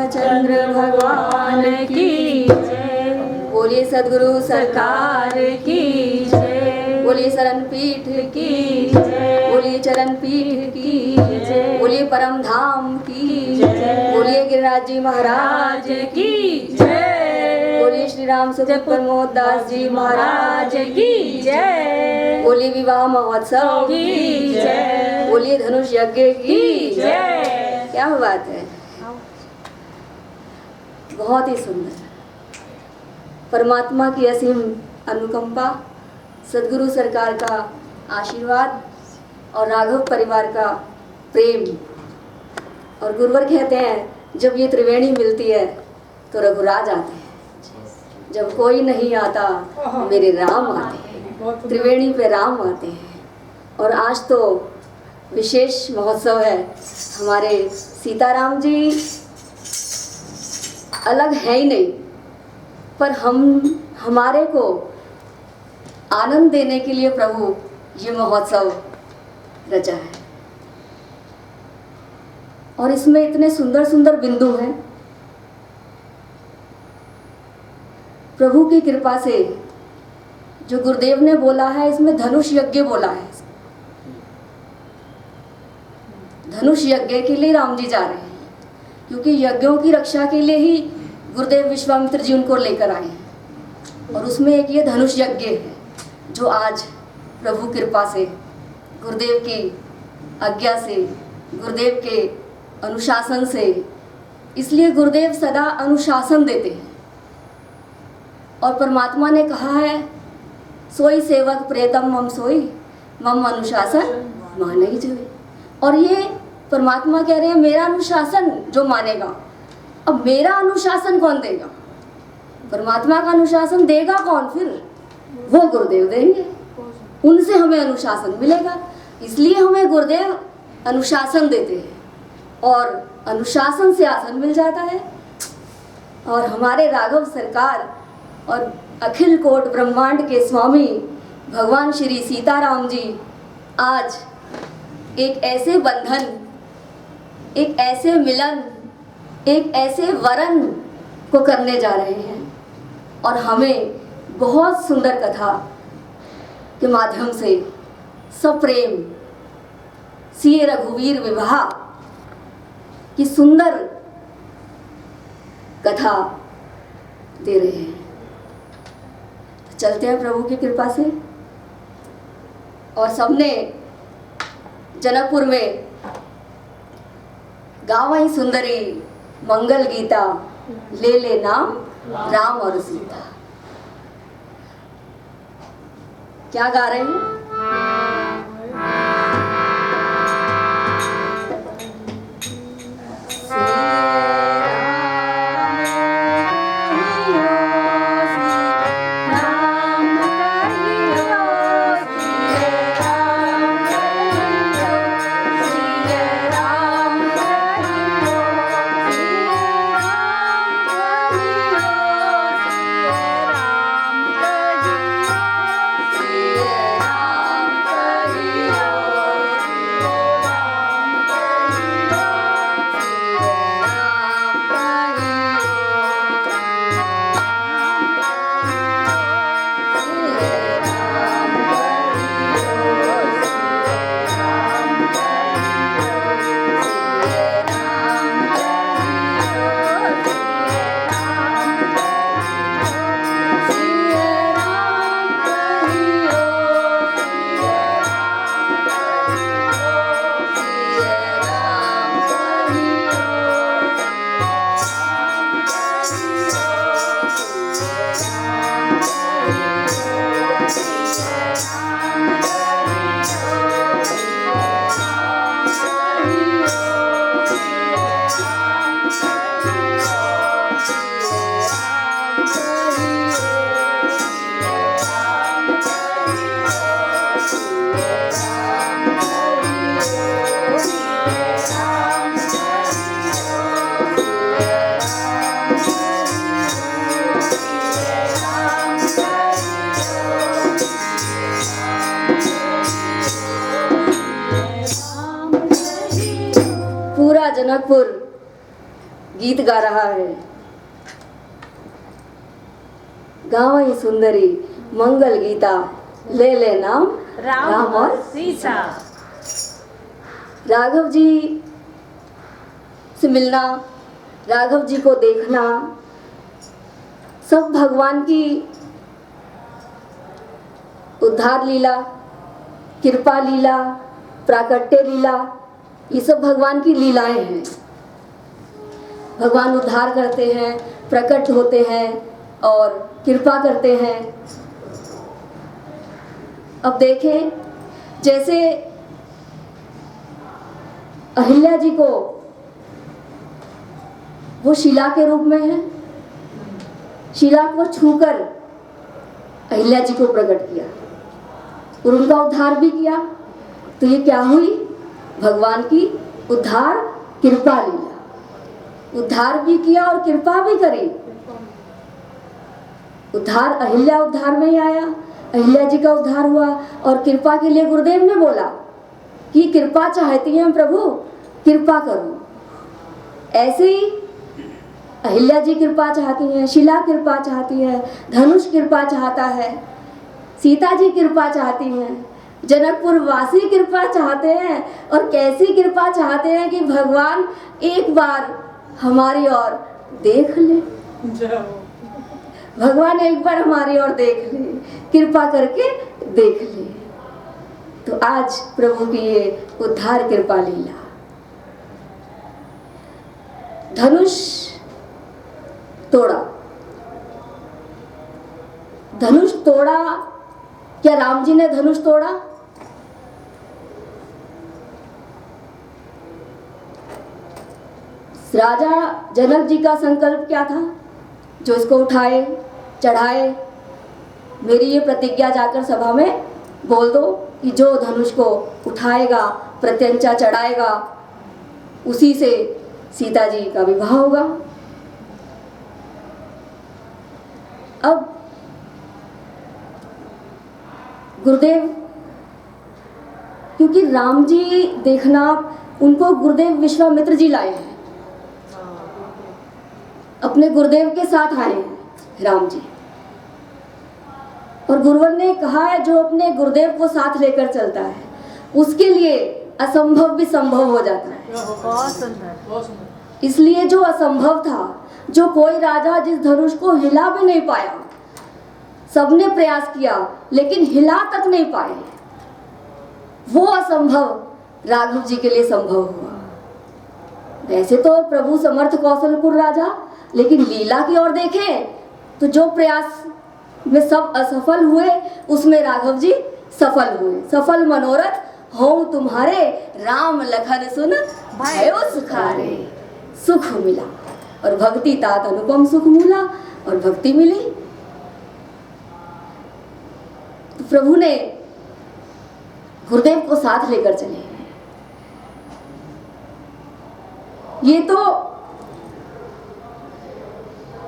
रामचंद्र भगवान की जय। बोलिए सद्गुरु सरकार की जय। बोलिए शरण पीठ की जय। बोलिए चरण पीठ की जय। बोलिए परम धाम की जय। बोलिए गिरिराज जी महाराज की जय। बोलिए श्री राम सुखद प्रमोद दास जी महाराज की जय। बोलिए विवाह महोत्सव की जय। बोलिए धनुष यज्ञ की जय। क्या बात है, बहुत ही सुंदर। परमात्मा की असीम अनुकंपा, सद्गुरु सरकार का आशीर्वाद और राघव परिवार का प्रेम। और गुरुवर कहते हैं जब ये त्रिवेणी मिलती है तो रघुराज आते हैं, जब कोई नहीं आता मेरे राम आते हैं। त्रिवेणी पे राम आते हैं। और आज तो विशेष महोत्सव है। हमारे सीताराम जी अलग है ही नहीं, पर हमारे को आनंद देने के लिए प्रभु ये महोत्सव रचा है। और इसमें इतने सुंदर सुंदर बिंदु हैं। प्रभु की कृपा से जो गुरुदेव ने बोला है, इसमें धनुष यज्ञ बोला है। धनुष यज्ञ के लिए राम जी जा रहे हैं, क्योंकि यज्ञों की रक्षा के लिए ही गुरुदेव विश्वामित्र जी उनको लेकर आए हैं। और उसमें एक ये धनुष यज्ञ है जो आज प्रभु कृपा से, गुरुदेव की आज्ञा से, गुरुदेव के अनुशासन से, इसलिए गुरुदेव सदा अनुशासन देते हैं। और परमात्मा ने कहा है, सोई सेवक प्रेतम मम सोई, मम अनुशासन माने ही जोई। और ये परमात्मा कह रहे हैं मेरा अनुशासन जो मानेगा। अब मेरा अनुशासन कौन देगा? परमात्मा का अनुशासन देगा कौन? फिर वो गुरुदेव देंगे, उनसे हमें अनुशासन मिलेगा। इसलिए हमें गुरुदेव अनुशासन देते हैं और अनुशासन से आसन मिल जाता है। और हमारे राघव सरकार और अखिल कोट ब्रह्मांड के स्वामी भगवान श्री सीताराम जी आज एक ऐसे बंधन, एक ऐसे मिलन, एक ऐसे वरन को करने जा रहे हैं। और हमें बहुत सुंदर कथा के माध्यम से सप्रेम सिए रघुवीर विवाह की सुंदर कथा दे रहे हैं। चलते हैं प्रभु की कृपा से। और सबने जनकपुर में गावई सुंदरी मंगल गीता, ले ले नाम राम और सीता। क्या गा रहे हैं? जनकपुर गीत गा रहा है, गावई सुंदरी मंगल गीता, ले ले नाम राम और सीता। राघव जी से मिलना, राघव जी को देखना, सब भगवान की उद्धार लीला, कृपा लीला, प्राकट्य लीला, ये सब भगवान की लीलाएं हैं। भगवान उद्धार करते हैं, प्रकट होते हैं और कृपा करते हैं। अब देखें, जैसे अहिल्या जी को वो शिला के रूप में है, शिला को छूकर अहिल्या जी को प्रकट किया और उनका उद्धार भी किया। तो ये क्या हुई? भगवान की उद्धार कृपा लीला। उद्धार भी किया और कृपा भी करी। उद्धार अहिल्या उद्धार में ही आया, अहिल्या जी का उद्धार हुआ और कृपा के लिए गुरुदेव ने बोला कि कृपा चाहती हैं प्रभु, कृपा करो। ऐसे ही अहिल्या जी कृपा चाहती हैं, शिला कृपा चाहती है, धनुष कृपा चाहता है, सीता जी कृपा चाहती हैं, जनकपुर वासी कृपा चाहते हैं। और कैसी कृपा चाहते हैं कि भगवान एक बार हमारी ओर देख ले, भगवान एक बार हमारी ओर देख ले, कृपा करके देख ले। तो आज प्रभु की ये उद्धार कृपा लीला। धनुष तोड़ा, धनुष तोड़ा, क्या राम जी ने धनुष तोड़ा? राजा जनक जी का संकल्प क्या था? जो इसको उठाए चढ़ाए, मेरी ये प्रतिज्ञा जाकर सभा में बोल दो कि जो धनुष को उठाएगा, प्रत्यंचा चढ़ाएगा, उसी से सीता जी का विवाह होगा। अब गुरुदेव, क्योंकि राम जी देखना, उनको गुरुदेव विश्वामित्र जी लाए हैं, अपने गुरुदेव के साथ आए हैं राम जी। और गुरुवर ने कहा है जो अपने गुरुदेव को साथ लेकर चलता है उसके लिए असंभव भी संभव हो जाता है। बहुत सुंदर। इसलिए जो असंभव था, जो कोई राजा जिस धनुष को हिला भी नहीं पाया, सबने प्रयास किया लेकिन हिला तक नहीं पाए, वो असंभव राघव जी के लिए संभव हुआ। वैसे तो प्रभु समर्थ कौशलपुर राजा, लेकिन लीला की ओर देखें तो जो प्रयास में सब असफल हुए उसमें राघव जी सफल हुए। सफल मनोरथ हो तुम्हारे, राम लखन सुन भयो सुखारे। सुख मिला और भक्ति तात अनुपम सुख मिला और भक्ति मिली। तो प्रभु ने गुरुदेव को साथ लेकर चले। ये तो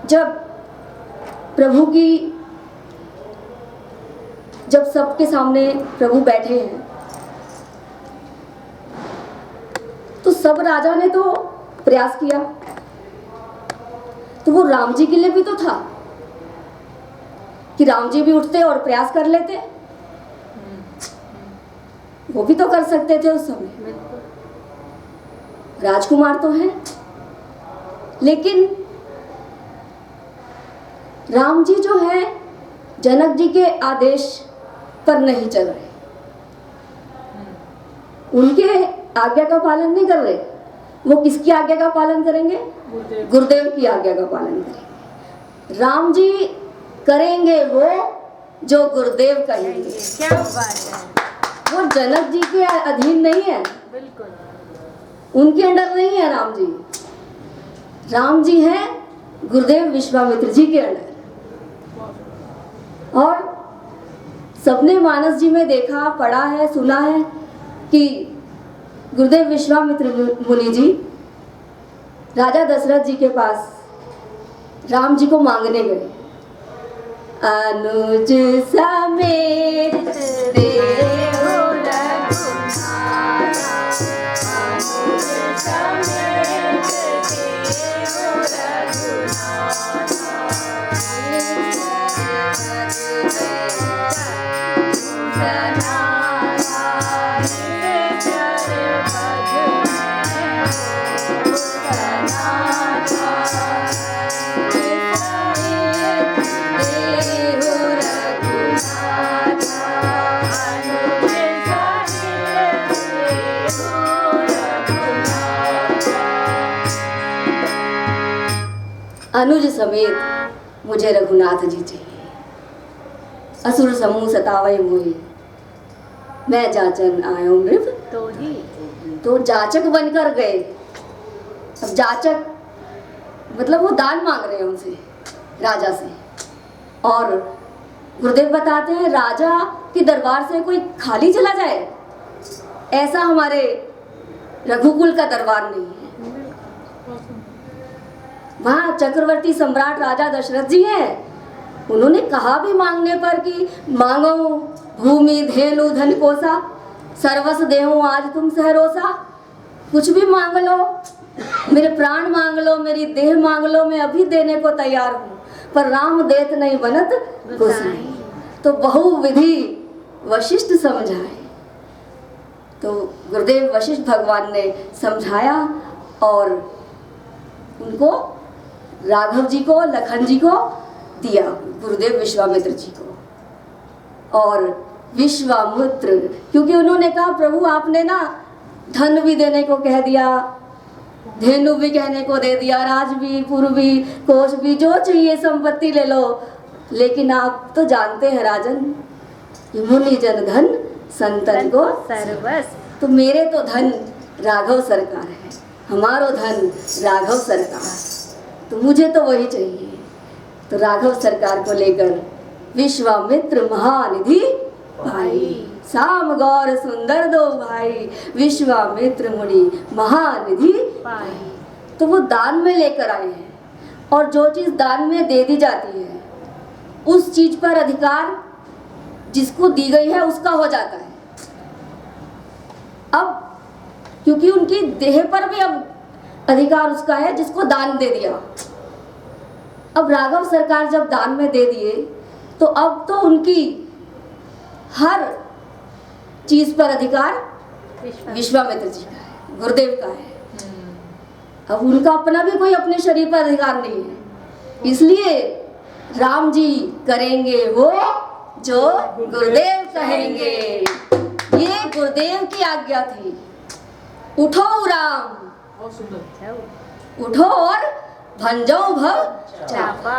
जब प्रभु की, जब सबके सामने प्रभु बैठे हैं तो सब राजा ने तो प्रयास किया, तो वो राम जी के लिए भी तो था कि राम जी भी उठते और प्रयास कर लेते। वो भी तो कर सकते थे उस समय, राजकुमार तो हैं। लेकिन राम जी जो है जनक जी के आदेश पर नहीं चल रहे, उनके आज्ञा का पालन नहीं कर रहे। वो किसकी आज्ञा का पालन करेंगे? गुरुदेव की आज्ञा का पालन करेंगे। राम जी करेंगे वो जो गुरुदेव कहेंगे। क्या बात है। वो जनक जी के अधीन नहीं है, बिल्कुल उनके अंडर नहीं है राम जी। राम जी हैं गुरुदेव विश्वामित्र जी के अंडर। और सबने मानस जी में देखा, पढ़ा है, सुना है कि गुरुदेव विश्वामित्र मुनि जी राजा दशरथ जी के पास राम जी को मांगने गए। अनुज समेत देहो रघुनाथा, अनुज समेत देहो अनुज समेत मुझे रघुनाथ जी चाहिए। असुर समूह सतावै मोहि, मैं जाचन आयो मृग तो ही तो जाचक बनकर गए। अब जाचक मतलब वो दान मांग रहे हैं उनसे, राजा से। और गुरुदेव बताते हैं राजा के दरबार से कोई खाली चला जाए, ऐसा हमारे रघुकुल का दरबार नहीं है। वहाँ चक्रवर्ती सम्राट राजा दशरथ जी हैं, उन्होंने कहा भी मांगने पर कि मांगो भूमि धेनु धन कोसा, सर्वस देहूं आज तुम सहरोसा। कुछ भी मांग लो, मेरे प्राण मांग लो, मेरी देह मांग लो, मैं अभी देने को तैयार हूँ, पर राम देत नहीं बनत गोसाई। तो बहुविधि वशिष्ठ समझाए। तो गुरुदेव वशिष्ठ भगवान ने समझाया और उनको राघव जी को, लखन जी को दिया, गुरुदेव विश्वामित्र जी को। और विश्वामित्र, क्योंकि उन्होंने कहा प्रभु आपने ना धन भी देने को कह दिया, धेनु भी कहने को दे दिया, राज भी, पुर भी, कोष भी, जो चाहिए संपत्ति ले लो, लेकिन आप तो जानते हैं राजन, मुनि जन धन संतन को सर्वस। तो मेरे तो धन राघव सरकार है, हमारो धन राघव सरकार, तो मुझे तो वही चाहिए। तो राघव सरकार को लेकर विश्वामित्र महानिधि भाई, साम गौर सुंदर दो भाई, विश्वामित्र मुनि महानिधि भाई। तो वो दान में लेकर आए हैं, और जो चीज दान में दे दी जाती है उस चीज पर अधिकार जिसको दी गई है उसका हो जाता है। अब क्योंकि उनकी देह पर भी अब अधिकार उसका है जिसको दान दे दिया। अब राघव सरकार जब दान में दे दिए तो अब तो उनकी हर चीज पर अधिकार विश्वामित्र जी का है, गुरुदेव का है। अब उनका अपना भी कोई अपने शरीर पर अधिकार नहीं है, इसलिए राम जी करेंगे वो जो गुरुदेव कहेंगे। ये गुरुदेव की आज्ञा थी, उठो राम, उठो और भंजो भव चापा।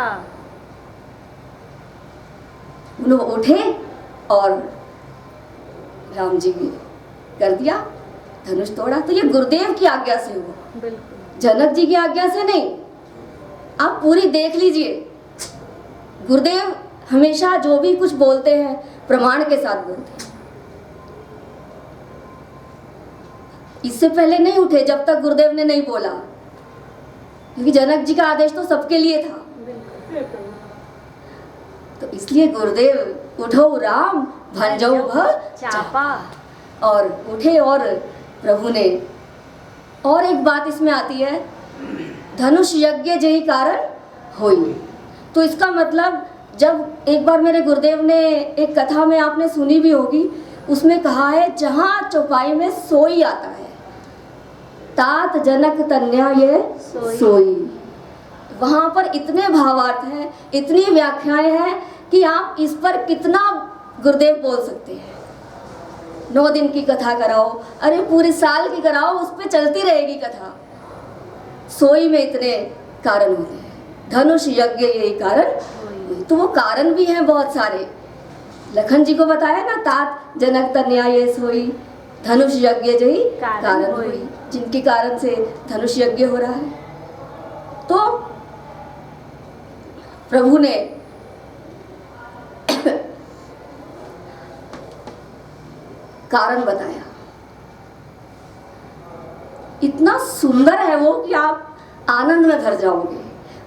उन्होंने उठे और राम जी ने कर दिया, धनुष तोड़ा। तो ये गुरुदेव की आज्ञा से हुआ, बिल्कुल जनक जी की आज्ञा से नहीं। आप पूरी देख लीजिए, गुरुदेव हमेशा जो भी कुछ बोलते हैं प्रमाण के साथ बोलते हैं। इससे पहले नहीं उठे जब तक गुरुदेव ने नहीं बोला, क्योंकि जनक जी का आदेश तो सबके लिए था। तो इसलिए गुरुदेव उठो राम भंजो भव चापा। और उठे। और प्रभु ने और एक बात इसमें आती है, धनुष यज्ञ जही कारण होई। तो इसका मतलब जब एक बार मेरे गुरुदेव ने एक कथा में आपने सुनी भी होगी, उसमें कहा है जहाँ चौपाई में सोई आता है तात जनक तन्या ये सोई। वहाँ पर इतने भावार्थ हैं, इतनी व्याख्याएं हैं कि आप इस पर कितना गुरुदेव बोल सकते हैं। 9 दिन की कथा कराओ, अरे पूरे साल की कराओ, उस पर चलती रहेगी कथा। सोई में इतने कारण होते हैं, धनुष यज्ञ यही कारण। तो वो कारण भी हैं बहुत सारे। लखन जी को बताया ना, तात जनक तन्या ये सोई, धनुष यज्ञ जही कारण हुई, जिनके कारण से धनुष यज्ञ हो रहा है। तो प्रभु ने कारण बताया, इतना सुंदर है वो कि आप आनंद में भर जाओगे।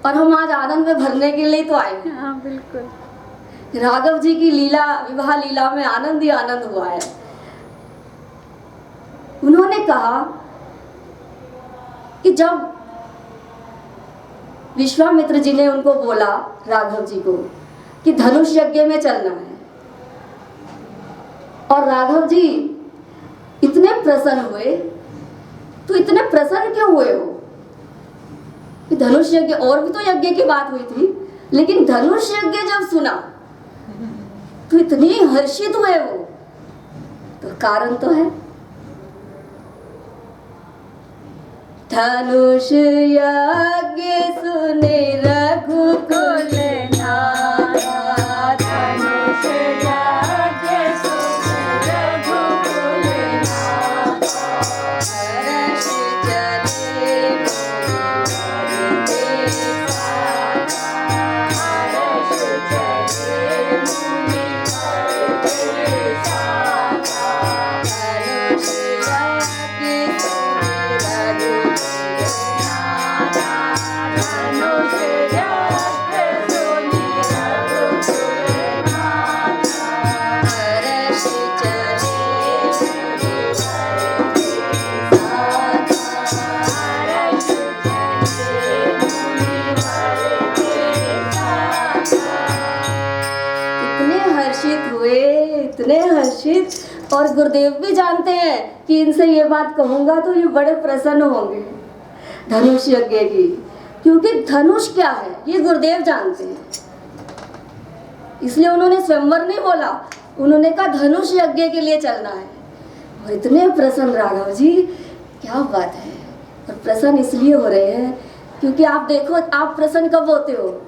और हम आज आनंद में भरने के लिए तो आए हैं। हाँ बिल्कुल। राघव जी की लीला, विवाह लीला में आनंद ही आनंद हुआ है। उन्होंने कहा कि जब विश्वामित्र जी ने उनको बोला, राघव जी को, कि धनुष यज्ञ में चलना है, और राघव जी इतने प्रसन्न हुए। तो इतने प्रसन्न क्यों हुए हो कि धनुष यज्ञ, और भी तो यज्ञ की बात हुई थी, लेकिन धनुष यज्ञ जब सुना तो इतनी हर्षित हुए वो। तो कारण तो है, धनुष यज्ञ सुने इतने हर्षित, और गुरुदेव भी जानते हैं कि इनसे ये बात कहूँगा तो ये बड़े प्रसन्न होंगे धनुष यज्ञ की, क्योंकि धनुष क्या है ये गुरुदेव जानते हैं। इसलिए उन्होंने स्वयंवर नहीं बोला, उन्होंने कहा धनुष यज्ञ के लिए चलना है। और इतने प्रसन्न राघव जी, क्या बात है। और प्रसन्न इसलिए हो रहे हैं क्योंकि आप देखो, आप प्रसन्न कब होते हो?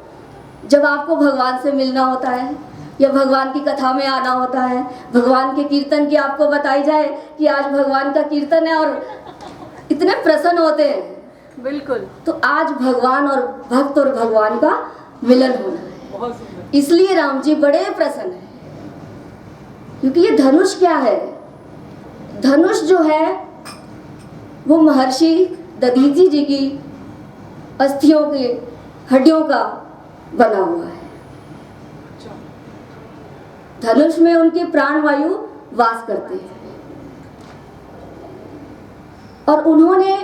जब आपको भगवान से मिलना होता है, या भगवान की कथा में आना होता है, भगवान के कीर्तन की आपको बताई जाए कि आज भगवान का कीर्तन है, और इतने प्रसन्न होते हैं। बिल्कुल। तो आज भगवान और भक्त और भगवान का मिलन होना है, इसलिए राम जी बड़े प्रसन्न हैं। क्योंकि ये धनुष क्या है? धनुष जो है वो महर्षि दधीचि जी की अस्थियों के हड्डियों का बना हुआ है। धनुष में उनके प्राण वायु वास करते हैं, और उन्होंने,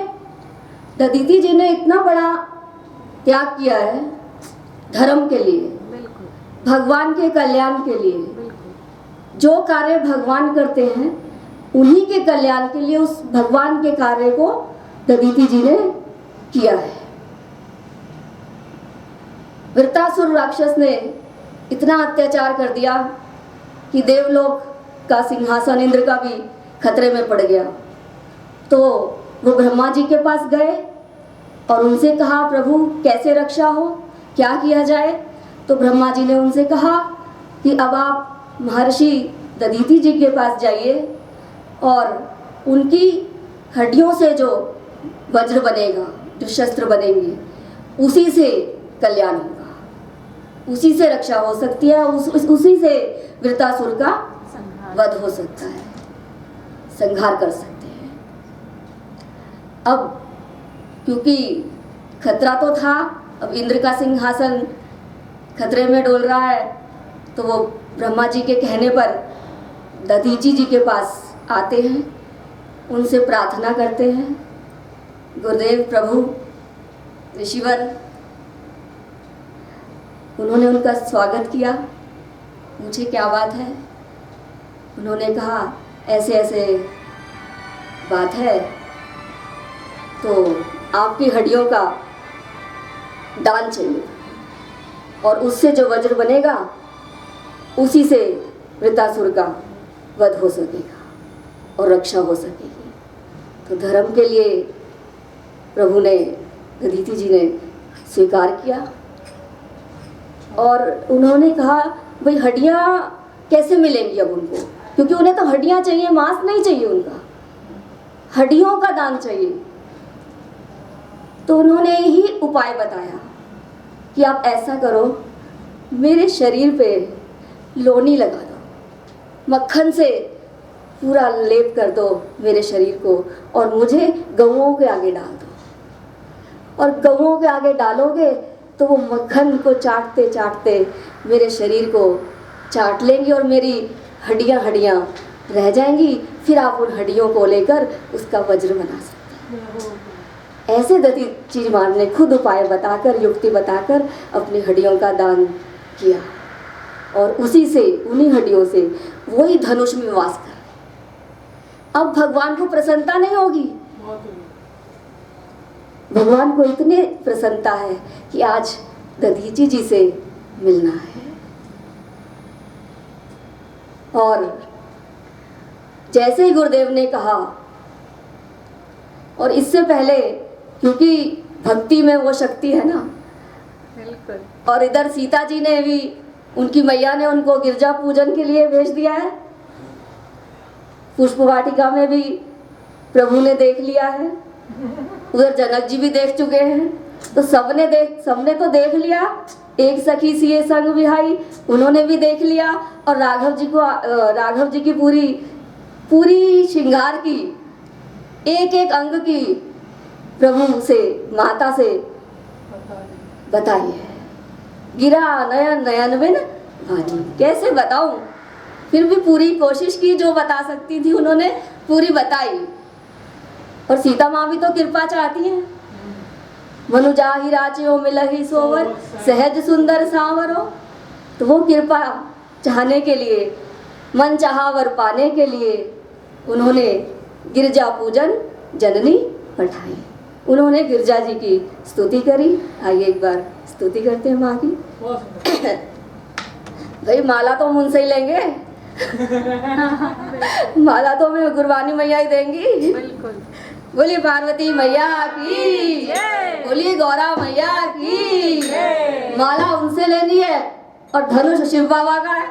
दधीचि जी ने इतना बड़ा त्याग किया है धर्म के लिए, भगवान के कल्याण के लिए। जो कार्य भगवान करते हैं उन्हीं के कल्याण के लिए उस भगवान के कार्य को दधीचि जी ने किया है। वृत्रासुर राक्षस ने इतना अत्याचार कर दिया कि देवलोक का सिंहासन इंद्र का भी खतरे में पड़ गया। तो वो ब्रह्मा जी के पास गए और उनसे कहा, प्रभु कैसे रक्षा हो, क्या किया जाए? तो ब्रह्मा जी ने उनसे कहा कि अब आप महर्षि दधीचि जी के पास जाइए, और उनकी हड्डियों से जो वज्र बनेगा, जो शस्त्र बनेंगे, उसी से कल्याण होगा, उसी से रक्षा हो सकती है, उसी से वृत्रासुर का वध हो सकता है, संहार कर सकते हैं। अब क्योंकि खतरा तो था, अब इंद्र का सिंहासन खतरे में डोल रहा है, तो वो ब्रह्मा जी के कहने पर दधीचि जी के पास आते हैं, उनसे प्रार्थना करते हैं, गुरुदेव प्रभु ऋषिवर। उन्होंने उनका स्वागत किया, पूछे क्या बात है? उन्होंने कहा ऐसे ऐसे बात है, तो आपकी हड्डियों का दान चाहिए, और उससे जो वज्र बनेगा उसी से वृत्रासुर का वध हो सकेगा और रक्षा हो सकेगी। तो धर्म के लिए प्रभु ने, दधीचि जी ने स्वीकार किया, और उन्होंने कहा भाई हड्डियाँ कैसे मिलेंगी अब उनको, क्योंकि उन्हें तो हड्डियाँ चाहिए, मांस नहीं चाहिए, उनका हड्डियों का दान चाहिए। तो उन्होंने ही उपाय बताया कि आप ऐसा करो, मेरे शरीर पे लोनी लगा दो, मक्खन से पूरा लेप कर दो मेरे शरीर को, और मुझे गऊओं के आगे डाल दो, और गऊओं के आगे डालोगे तो वो मक्खन को चाटते चाटते मेरे शरीर को चाट लेंगी, और मेरी हड्डियाँ रह जाएंगी, फिर आप उन हड्डियों को लेकर उसका वज्र बना सकते हैं। ऐसे दधीचि माँ ने खुद उपाय बताकर, युक्ति बताकर अपनी हड्डियों का दान किया, और उसी से, उन्हीं हड्डियों से वही धनुष में वास कर। अब भगवान को प्रसन्नता नहीं होगी, भगवान को इतने प्रसन्नता है कि आज दधीचि जी से मिलना है। और जैसे ही गुरुदेव ने कहा, और इससे पहले क्योंकि भक्ति में वो शक्ति है ना, बिल्कुल। और इधर सीता जी ने भी, उनकी मैया ने उनको गिरजा पूजन के लिए भेज दिया है, पुष्प वाटिका में भी प्रभु ने देख लिया है, उधर जनक जी भी देख चुके हैं, तो सबने तो देख लिया। एक सखी सिए संग विहाई, उन्होंने भी देख लिया, और राघव जी की पूरी श्रृंगार की, एक एक अंग की प्रभु से, माता से बताई है। गिरा नयन नयन बिन भानी, कैसे बताऊं, फिर भी पूरी कोशिश की, जो बता सकती थी उन्होंने पूरी बताई। और सीता माँ भी तो कृपा चाहती हैं, मनु जाहि राचियो मिलहि सोवर, सहज सुंदर सांवरो। तो वो कृपा चाहने के लिए मन चाहा वर पाने के लिए उन्होंने गिरजा पूजन जननी पठाई। उन्होंने गिरजा जी की स्तुति करी। आइए एक बार स्तुति करते हैं माँ की। भाई माला तो हम उनसे ही लेंगे। माला तो हमें गुरबानी मैया ही देंगी। बिल्कुल। बोलिए पार्वती मैया की, बोलिए गौरा मैया की। माला उनसे लेनी है और धनुष शिव बाबा का है।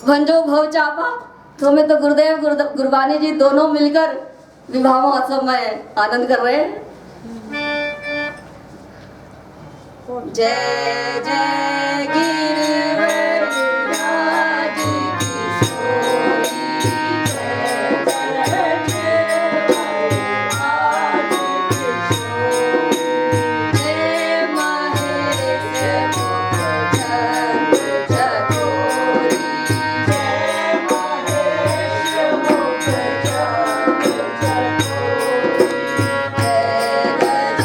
भंजो भव चापा, तो हमें तो गुरुदेव गुरबानी जी दोनों मिलकर विवाह महोत्सव में आनंद कर रहे हैं। जय जय गिरिवर राज किशोरी, जय जय राज किशोरी, जय महेश मुख चंद्र चकोरी, जय महेश मुख चंद्र चकोरी, जय रज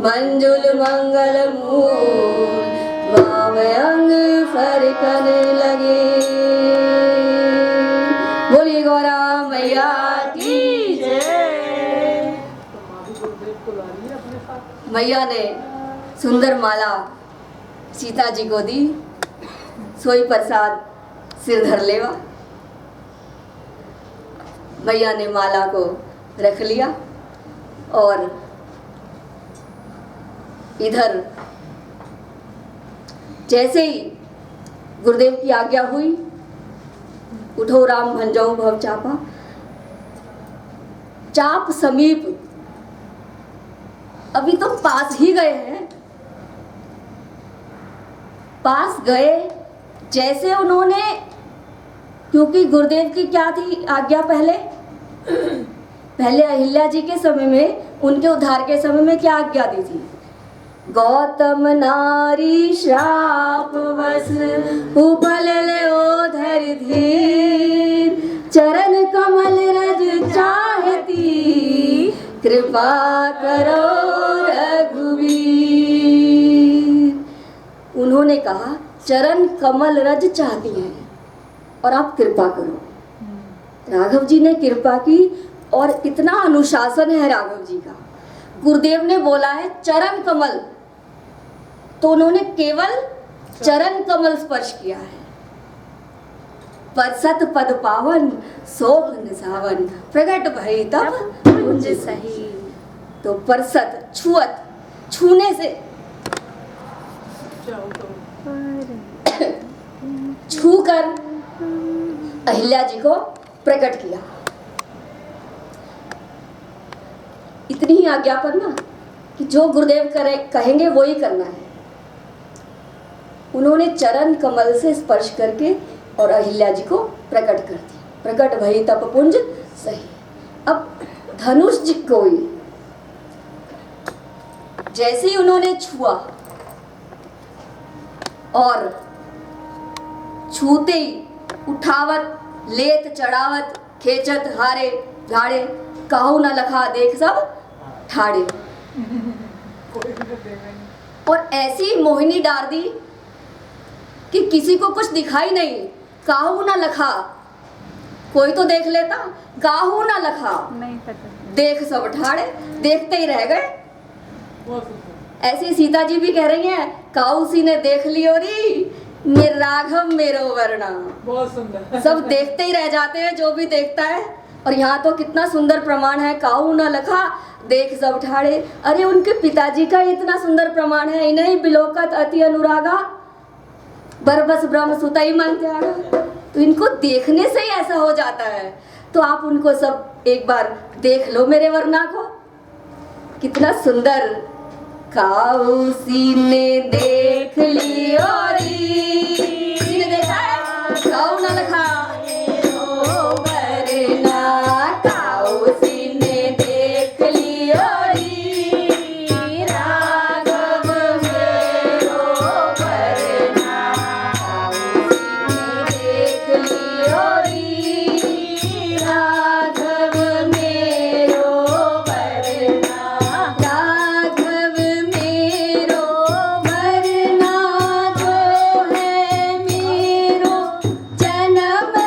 मंजुल मंगल मूल वामयंग फरकन लगे। बोलिए गौरा मैया की जय। मैया ने सुंदर माला सीता जी को दी, सोई प्रसाद सिर धर लेवा। मैया ने माला को रख लिया और इधर जैसे ही गुरुदेव की आज्ञा हुई, उठो राम भंजाऊ भव चापा, चाप समीप, अभी तो पास ही गए हैं, पास गए जैसे उन्होंने, क्योंकि गुरुदेव की क्या थी आज्ञा, पहले अहिल्या जी के समय में, उनके उद्धार के समय में क्या आज्ञा दी थी? गौतम नारी श्राप बस उपल ओधर धीर, चरण कमल रज चाहती कृपा करो रघुवीर। उन्होंने कहा चरण कमल रज चाहती हैं और आप कृपा करो। राघव जी ने कृपा की और इतना अनुशासन है राघव जी का। गुरुदेव ने बोला है चरण कमल, तो उन्होंने केवल चरण कमल स्पर्श किया है। परसत पद पावन शोभ निसावन, प्रगट भई तब कुंज सही। तो परसत छुअत, छूने से, छूकर अहिल्या जी को प्रकट किया। इतनी ही आज्ञा पर ना कि जो गुरुदेव कहेंगे वो ही करना है। उन्होंने चरण कमल से स्पर्श करके और अहिल्या जी को प्रकट कर दिया। प्रकट भई तप पुंज सही। अब धनुष जी को ही जैसे ही उन्होंने छुआ और छूते ही उठावत लेत चढ़ावत खेचत हारे झाड़े, काहू न लखा देख सब ठाड़े। और ऐसी मोहिनी डार दी कि किसी को कुछ दिखाई नहीं। काहू न लखा, कोई तो देख लेता, काहू न लखा नहीं पता, देख सब ठाड़े, देखते ही रह गए। ऐसी सीता जी भी कह रही हैं, काऊ सी ने देख लियो री मेरे राघव मेरो वरना। बहुत सुंदर। सब देखते ही रह जाते हैं जो भी देखता है। और यहाँ तो कितना सुंदर प्रमाण है, काऊ न लखा देख सब ठाड़े। अरे उनके पिताजी का इतना सुंदर प्रमाण है, इन्हीं बिलोकत अति अनुरागा बरबस ब्रह्म सुतई मन त्यागा। तो इनको देखने से ही ऐसा हो जाता है। तो आप उनको सब एक बार देख लो मेरे वरना को, कितना सुंदर। काऊसी ने देख लियो री, किसी ने देखा है? काऊ न लखा ओ वरना, काऊसी ने देख लियो री राघव मेरो वरना। काऊसी ने देख लियो री राघव मेरो वरना। राघव मेरो वरना जो है मेरो जन्म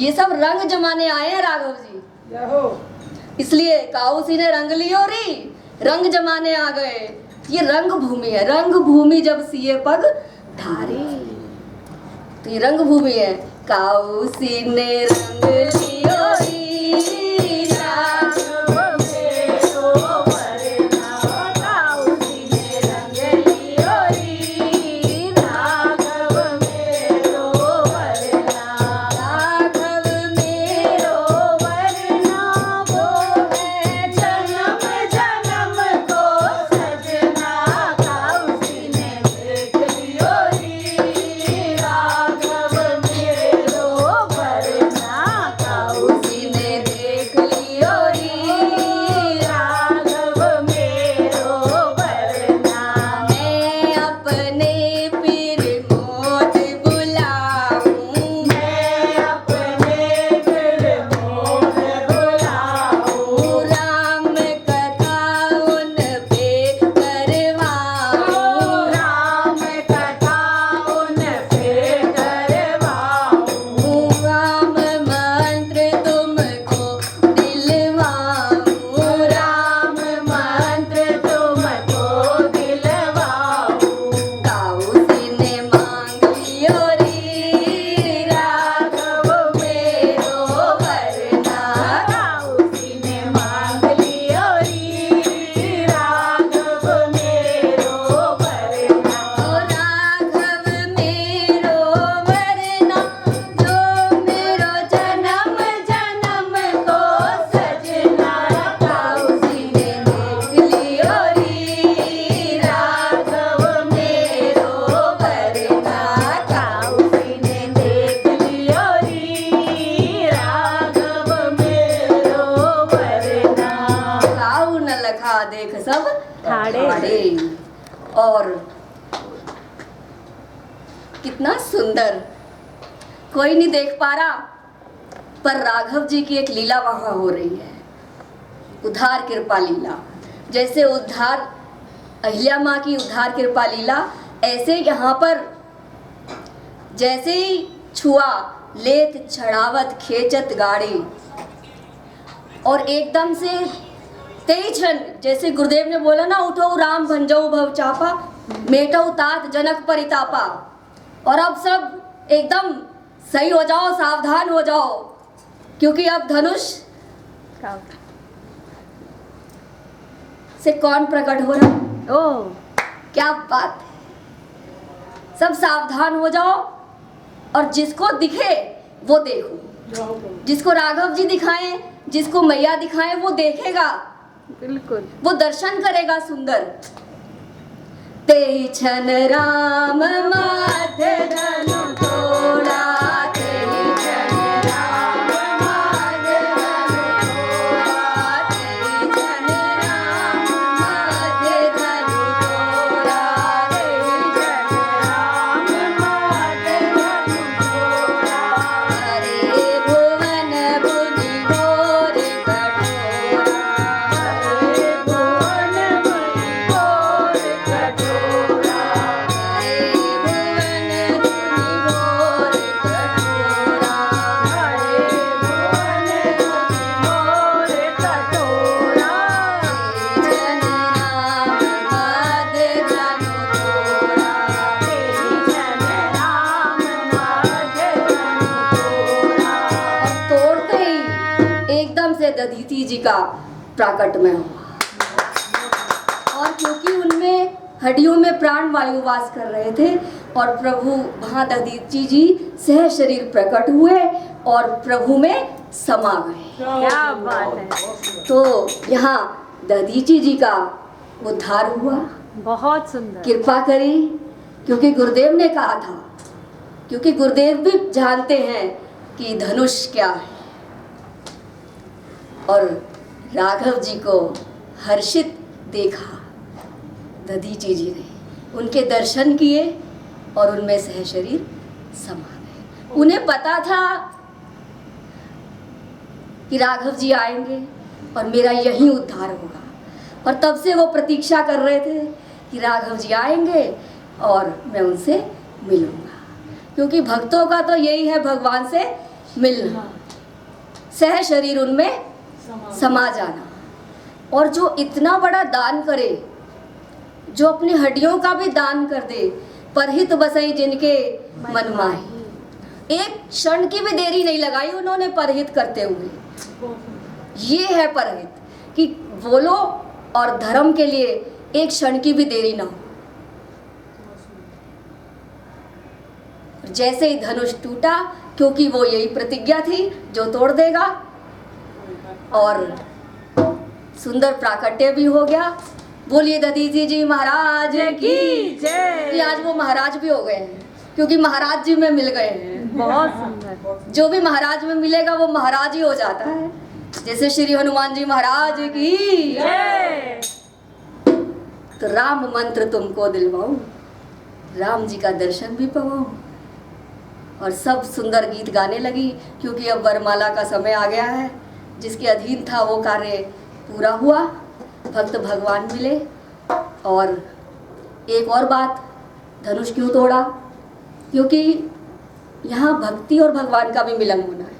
ये सब रंग जमाने आए हैं राघव जी, इसलिए काउसी ने रंग लियो री, रंग जमाने आ गए। ये रंग भूमि है, रंग भूमि जब सिए पग धारी, तो ये रंग भूमि है। काउसी ने रंग लियो री, देख सब ठाड़े। और कितना सुंदर, कोई नहीं देख पा रहा, पर राघव जी की एक लीला वहां हो रही है, उद्धार कृपा लीला। जैसे उद्धार अहिल्या माँ की उद्धार कृपा लीला, ऐसे यहाँ पर जैसे ही छुआ लेत छड़ावत खेचत गाड़ी, और एकदम से तेई क्षण, जैसे गुरुदेव ने बोला ना, उठो राम भंजऊ भव चापा, मेटो तात जनक परितापा। और अब सब एकदम सही हो जाओ, सावधान हो जाओ, क्योंकि अब धनुष से कौन प्रकट हो रहा है। ओह, क्या बात है, सब सावधान हो जाओ, और जिसको दिखे वो देखो, जिसको राघव जी दिखाएं, जिसको मैया दिखाएं, वो देखेगा, बिल्कुल वो दर्शन करेगा सुंदर। तेई छन राम माथे धनु तोड़ा, तेई छन राम माथे धनु तोड़ा, तेई छन राम माथे धनु तोड़ा, तेई छन राम माथे धनु तोड़ा। हरे भुवन बुनि मोर कठोरा, हरे भुवन बुनि मोर कठोरा, हरे भुवन बुनि मोर कठोरा, हरे भुवन बुनि मोर कठोरा। तेई छन राम माथे धनु तोड़ा, तेई छन राम माथे धनु तोड़ा। और तोड़ते ही एकदम से दधीचि जी का प्राकट्य हुआ, और क्योंकि उनमें हड्डियों में प्राण वायु वास कर रहे थे, और प्रभु वहाँ दधीचि जी सह शरीर प्रकट हुए और प्रभु में समा गए। क्या बात है, तो यहाँ दधीचि जी का उद्धार हुआ, बहुत सुंदर। कृपा करी, क्योंकि गुरुदेव ने कहा था, क्योंकि गुरुदेव भी जानते हैं कि धनुष क्या है। और राघव जी को हर्षित देखा दधीचि जी ने, उनके दर्शन किए और उनमें सह शरीर समा गए। उन्हें पता था कि राघव जी आएंगे और मेरा यही उद्धार होगा, और तब से वो प्रतीक्षा कर रहे थे कि राघव जी आएंगे और मैं उनसे मिलूंगा, क्योंकि भक्तों का तो यही है भगवान से मिलना, सह शरीर उनमें समा जाना। और जो इतना बड़ा दान करे, जो अपनी हड्डियों का भी दान कर दे, परहित बसई जिनके मन माही। एक क्षण की भी देरी नहीं लगाई उन्होंने परहित करते हुए। ये है परहित कि बोलो और धर्म के लिए एक क्षण की भी देरी ना हो। जैसे ही धनुष टूटा, क्योंकि वो यही प्रतिज्ञा थी जो तोड़ देगा, और सुंदर प्राकट्य भी हो गया। बोलिए दधीचि जी महाराज की जय। आज वो महाराज भी हो गए हैं, क्योंकि महाराज जी में मिल गए हैं। बहुत सुंदर। जो भी महाराज में मिलेगा वो महाराज ही हो जाता है। जैसे श्री हनुमान जी महाराज की जय। तो राम मंत्र तुमको दिलवाऊं, राम जी का दर्शन भी पाऊं, और सब सुंदर गीत गाने लगी। क्योंकि अब वरमाला का समय आ गया है। जिसके अधीन था वो कार्य पूरा हुआ, भक्त भगवान मिले। और एक और बात, धनुष क्यों तोड़ा? क्योंकि यहाँ भक्ति और भगवान का भी मिलन होना है।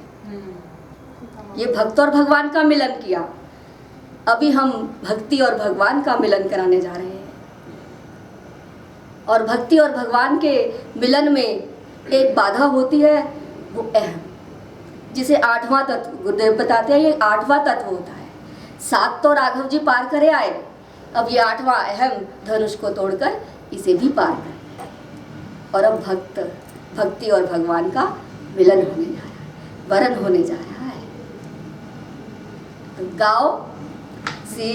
ये भक्त और भगवान का मिलन किया, अभी हम भक्ति और भगवान का मिलन कराने जा रहे हैं। और भक्ति और भगवान के मिलन में एक बाधा होती है, वो अहम, जिसे 8वां तत्व गुरुदेव बताते हैं। ये 8वां तत्व होता है। 7 तो राघव जी पार करे आए, अब ये 8वां अहम धनुष को तोड़कर इसे भी पार कर। और अब भक्ति और भगवान का मिलन होने जा रहा है, वरण होने जा रहा है। तो गाओ, श्री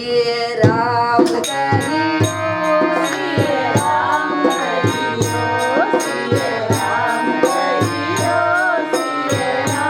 राम करियो, श्री राम करियो, श्री राम करियो, श्री राम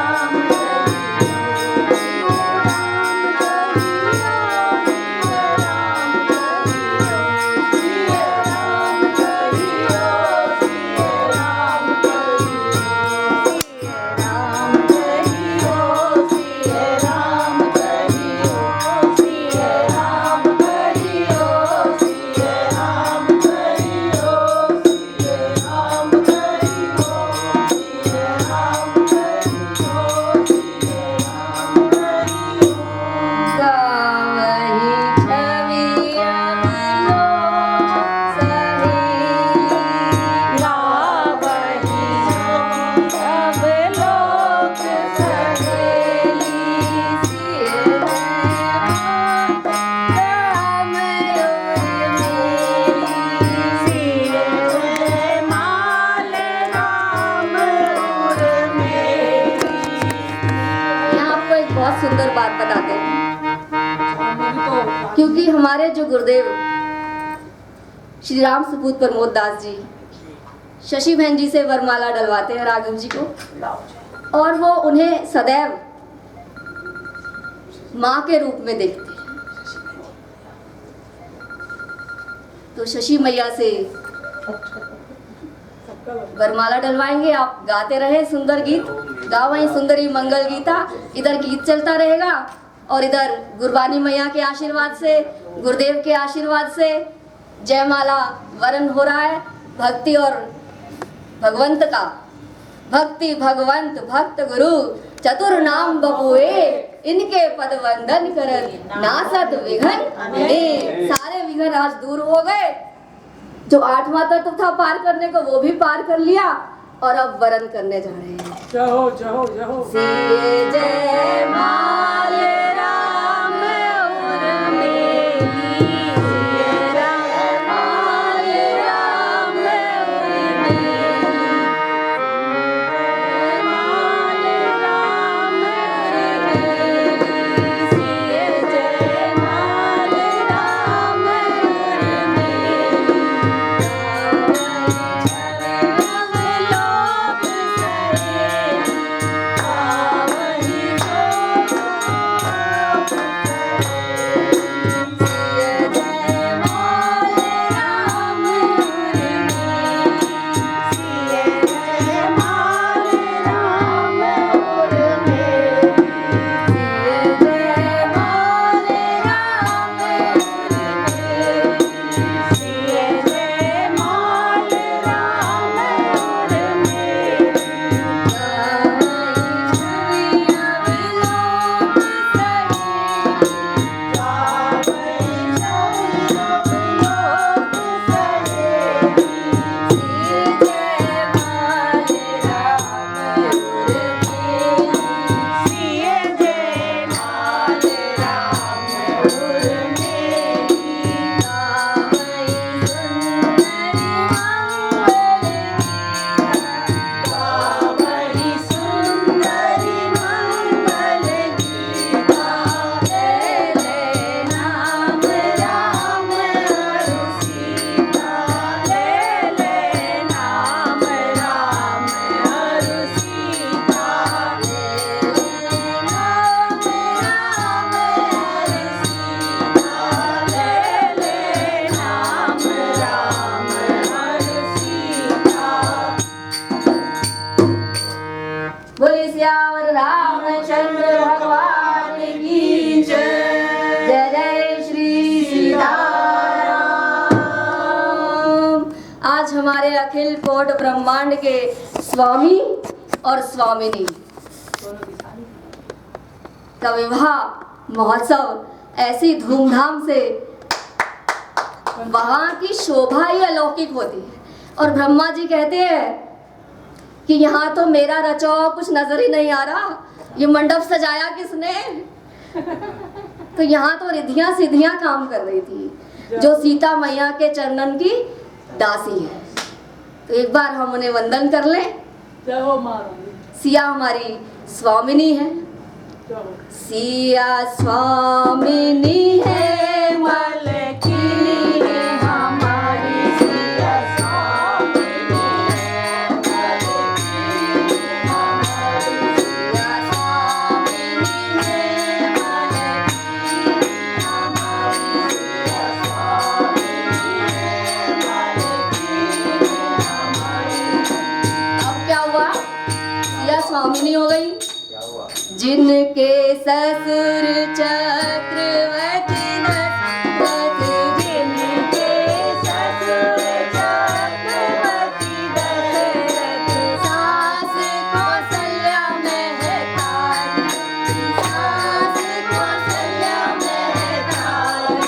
सुंदर बात बताते हैं। क्योंकि हमारे जो गुरुदेव श्री राम सपूत प्रमोद दास जी शशि बहन जी से वरमाला डलवाते हैं राघव जी को, और वो उन्हें सदैव माँ के रूप में देखते हैं। तो शशि मैया से वरमाला डलवाएंगे। आप गाते रहे सुंदर गीत, गाओ वही सुंदरी मंगल गीता। इधर गीत चलता रहेगा और इधर गुरबानी मैया के आशीर्वाद से, गुरुदेव के आशीर्वाद से जयमाला वरण हो रहा है। भक्ति और भगवंत का, भक्ति भगवंत भक्त गुरु चतुर नाम बबुए, इनके पद वंदन कर नासत विघन ने। सारे विघन आज दूर हो गए। जो 8वां तत्व था पार करने को, वो भी पार कर लिया, और अब वरण करने जा रहे हैं। जाओ जाओ जाओ। जय माल राम उर्मिली, जय माल राम उर्मिली, जय माल राम उर्मिली, जय माल राम उर्मिली। हमारे अखिल कोट ब्रह्मांड के स्वामी और स्वामिनी का विवाह महोत्सव ऐसी धूमधाम से, वहाँ की शोभा ही अलौकिक होती है। और ब्रह्मा जी कहते हैं कि यहाँ तो मेरा रचा हुआ कुछ नजर ही नहीं आ रहा, ये मंडप सजाया किसने? तो यहाँ तो रिद्धियाँ सिद्धियाँ काम कर रही थी जो सीता मैया के चरणन की दासी है। तो एक बार हम उन्हें वंदन कर लें। सिया हमारी स्वामिनी है, सिया स्वामिनी है, मलकिनी है हमारी, सिया स्वामिनी है, मलकिनी हमारी, सिया स्वामिनी है, मलकिनी हमारी, सिया स्वामिनी है, मलकिनी हमारी। अब क्या हुआ? सिया स्वामिनी हो गई। जिनके ससुर चक्रवर्ती दशरथ, जिनके ससुर चक्रवर्ती दशरथ, सास कौशल्या महतारी, सास कौशल्या महतारी,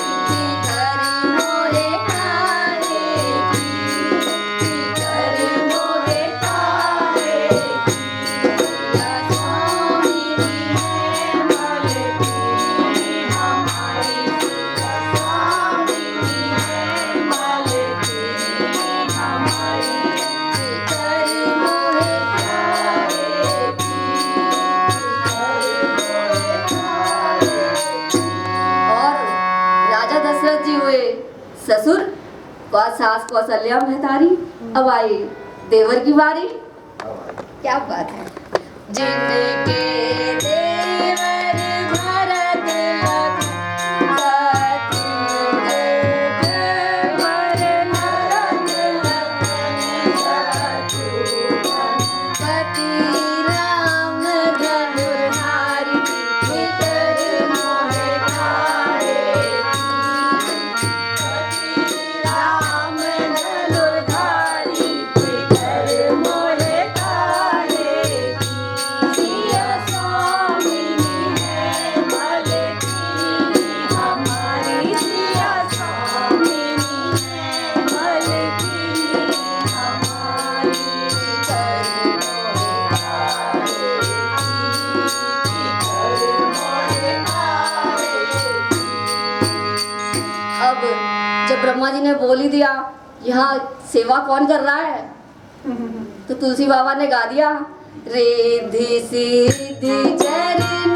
कर मोहे काहे की, कर मोहे काहे की, सिया स्वामिनी है, मलकिनी हमारी, सिया स्वामिनी है, मलकिनी हमारी, कर मोहे काहे की, कर मोहे काहे। और राजा दशरथ जी हुए ससुर, और सास कौशल्या महतारी। अब आई देवर की बारी। क्या बात है। जिनके देवर भरत लक्ष्मण, शत्रुघ्न भरत लक्ष्मण, शत्रुघ्न पति राम धनुर्धारी, कर मोहे काहे की, पति राम धनुर्धारी, कर मोहे काहे की, सिया स्वामिनी है, मलकिनी हमारी, सिया स्वामिनी है, मलकिनी हमारी, कर मोहे काहे की, कर मोहे काहे की। अब जब ब्रह्मा जी ने बोल ही दिया, यहाँ सेवा कौन कर रहा है, तो तुलसी बाबा ने गा दिया, रिद्धि सिद्धि चरण